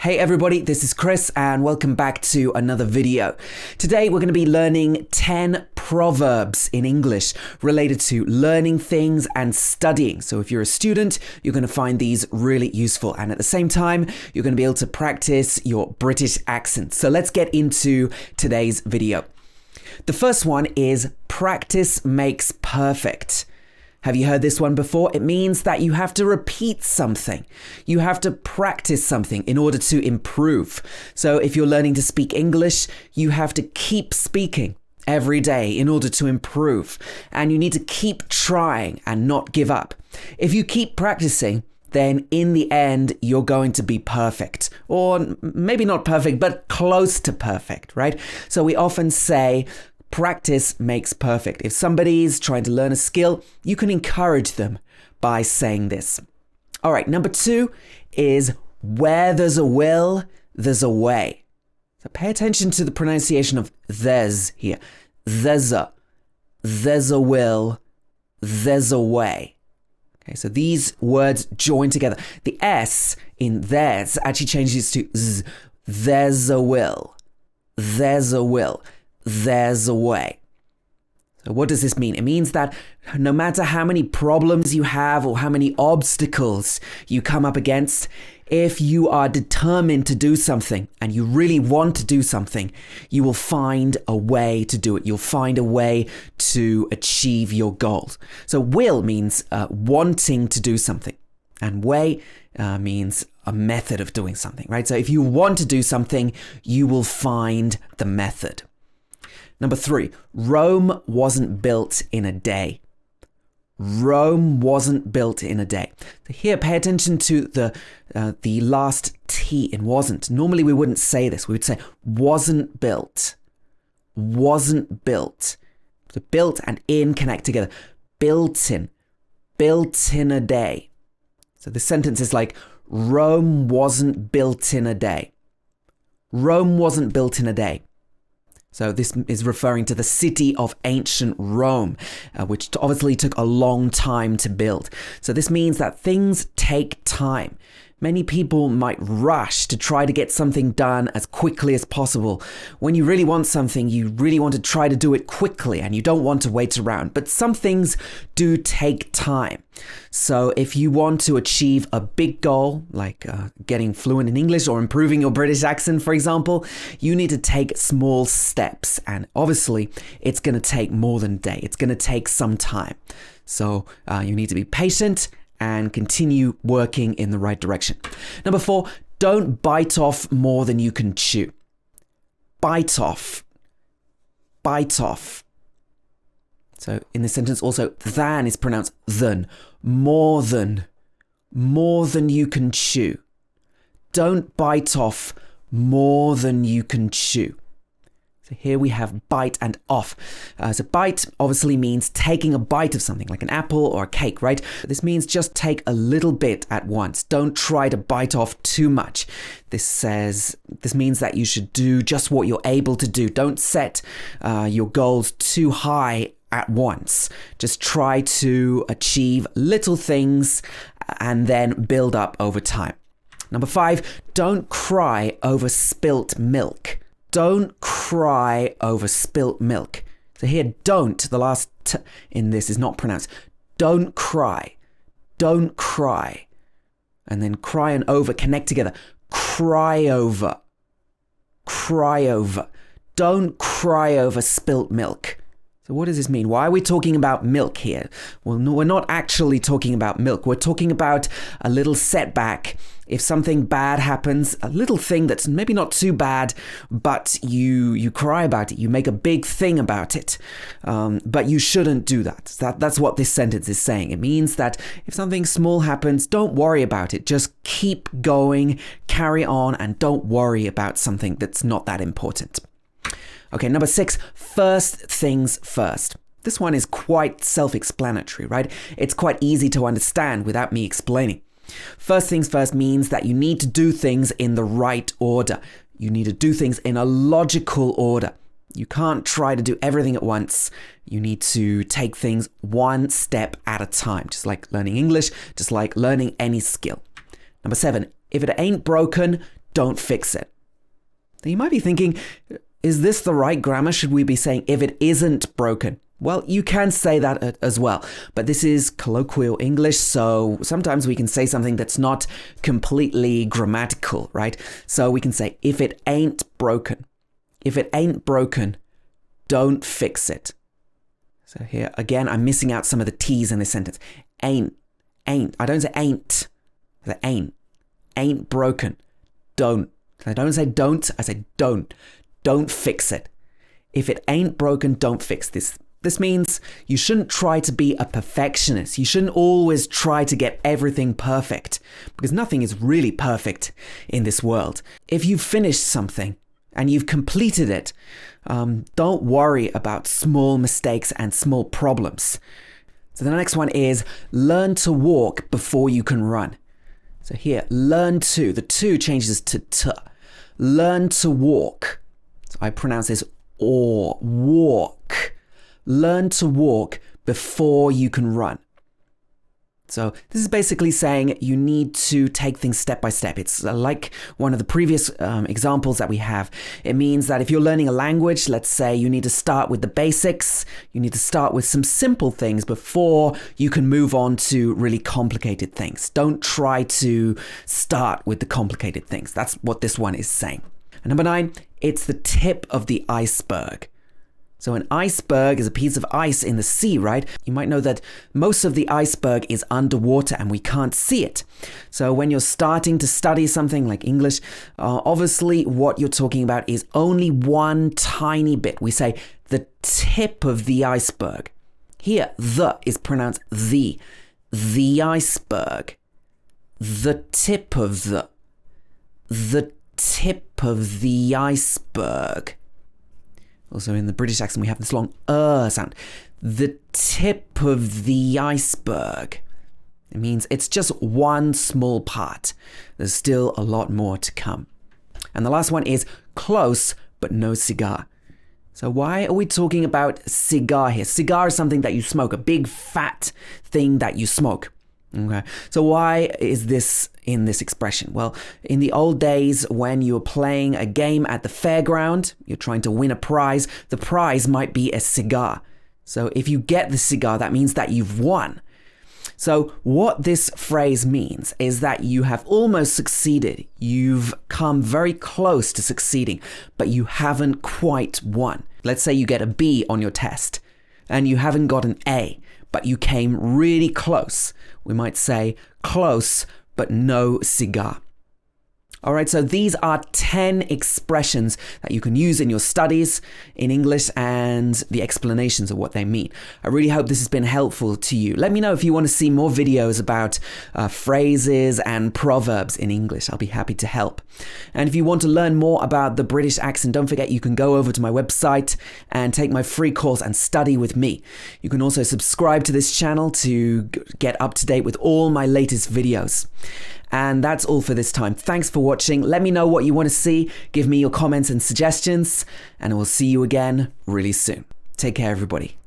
Hey everybody, this is Chris and welcome back to another video. Today we're going to be learning 10 proverbs in English related to learning things and studying. So if you're a student, you're going to find these really useful, and at the same time, you're going to be able to practice your British accent. So let's get into today's video. The first one is practice makes perfect. Have you heard this one before? It means that you have to repeat something. You have to practice something in order to improve. So if you're learning to speak English, you have to keep speaking every day in order to improve. And you need to keep trying and not give up. If you keep practicing, then in the end, you're going to be perfect. Or maybe not perfect, but close to perfect, right? So we often say, practice makes perfect. If somebody's trying to learn a skill, you can encourage them by saying this. All right, number 2 is where there's a will, there's a way. So pay attention to the pronunciation of there's here. There's a will, there's a way. Okay, so these words join together. The S in there's actually changes to z. There's a will, there's a will. There's a way. So what does this mean? It means that no matter how many problems you have or how many obstacles you come up against, if you are determined to do something and you really want to do something, you will find a way to do it. You'll find a way to achieve your goals. So will means wanting to do something, and way means a method of doing something, right? So if you want to do something, you will find the method. Number 3, Rome wasn't built in a day. Rome wasn't built in a day. So here, pay attention to the last T in wasn't. Normally we wouldn't say this. We would say wasn't built. Wasn't built. So built and in connect together. Built in. Built in a day. So the sentence is like, Rome wasn't built in a day. Rome wasn't built in a day. So this is referring to the city of ancient Rome, which obviously took a long time to build. So this means that things take time. Many people might rush to try to get something done as quickly as possible. When you really want something, you really want to try to do it quickly and you don't want to wait around. But some things do take time. So if you want to achieve a big goal, like getting fluent in English or improving your British accent, for example, you need to take small steps. And obviously, it's going to take more than a day. It's going to take some time. So you need to be patient and continue working in the right direction. Number 4, don't bite off more than you can chew. Bite off. Bite off. So in this sentence also, than is pronounced than. More than. More than you can chew. Don't bite off more than you can chew. So here we have bite and off. So bite obviously means taking a bite of something, like an apple or a cake, right? This means just take a little bit at once. Don't try to bite off too much. This means that you should do just what you're able to do. Don't set your goals too high at once. Just try to achieve little things and then build up over time. Number 5, don't cry over spilt milk. Don't cry over spilt milk. So here, don't, the last T in this is not pronounced. Don't cry. Don't cry. And then cry and over connect together. Cry over. Cry over. Don't cry over spilt milk. So what does this mean? Why are we talking about milk here? Well, no, we're not actually talking about milk. We're talking about a little setback. If something bad happens, a little thing that's maybe not too bad, but you cry about it. You make a big thing about it. But you shouldn't do that. That's what this sentence is saying. It means that if something small happens, don't worry about it. Just keep going, carry on, and don't worry about something that's not that important. Okay, number 6, first things first. This one is quite self-explanatory, right? It's quite easy to understand without me explaining. First things first means that you need to do things in the right order. You need to do things in a logical order. You can't try to do everything at once. You need to take things one step at a time, just like learning English, just like learning any skill. Number 7, if it ain't broken, don't fix it. Now you might be thinking, is this the right grammar? Should we be saying if it isn't broken? Well, you can say that as well, but this is colloquial English, so sometimes we can say something that's not completely grammatical, right? So we can say, if it ain't broken. If it ain't broken, don't fix it. So here, again, I'm missing out some of the T's in this sentence. Ain't. I don't say ain't. I say ain't. Ain't broken. Don't. I don't say don't, I say don't. Don't fix it. If it ain't broken, don't fix this. This means you shouldn't try to be a perfectionist. You shouldn't always try to get everything perfect, because nothing is really perfect in this world. If you've finished something and you've completed it, don't worry about small mistakes and small problems. So the next one is learn to walk before you can run. So here, learn to, the to changes to t. Learn to walk. So I pronounce this or, walk. Learn to walk before you can run. So this is basically saying you need to take things step by step. It's like one of the previous examples that we have. It means that if you're learning a language, let's say you need to start with the basics. You need to start with some simple things before you can move on to really complicated things. Don't try to start with the complicated things. That's what this one is saying. And number 9, it's the tip of the iceberg. So an iceberg is a piece of ice in the sea, right? You might know that most of the iceberg is underwater and we can't see it. So when you're starting to study something like English, obviously what you're talking about is only one tiny bit. We say the tip of the iceberg. Here, the is pronounced the iceberg. The tip of the tip of the iceberg. Also in the British accent, we have this long sound. The tip of the iceberg. It means it's just one small part. There's still a lot more to come. And the last one is close, but no cigar. So why are we talking about cigar here? Cigar is something that you smoke, a big fat thing that you smoke. Okay, so why is this in this expression? Well, in the old days when you were playing a game at the fairground, you're trying to win a prize, the prize might be a cigar. So if you get the cigar, that means that you've won. So what this phrase means is that you have almost succeeded. You've come very close to succeeding, but you haven't quite won. Let's say you get a B on your test and you haven't got an A, but you came really close. We might say close, but no cigar. All right, so these are 10 expressions that you can use in your studies in English and the explanations of what they mean. I really hope this has been helpful to you. Let me know if you want to see more videos about phrases and proverbs in English. I'll be happy to help. And if you want to learn more about the British accent, don't forget you can go over to my website and take my free course and study with me. You can also subscribe to this channel to get up to date with all my latest videos. And that's all for this time. Thanks for watching. Let me know what you want to see. Give me your comments and suggestions, and I will see you again really soon. Take care, everybody.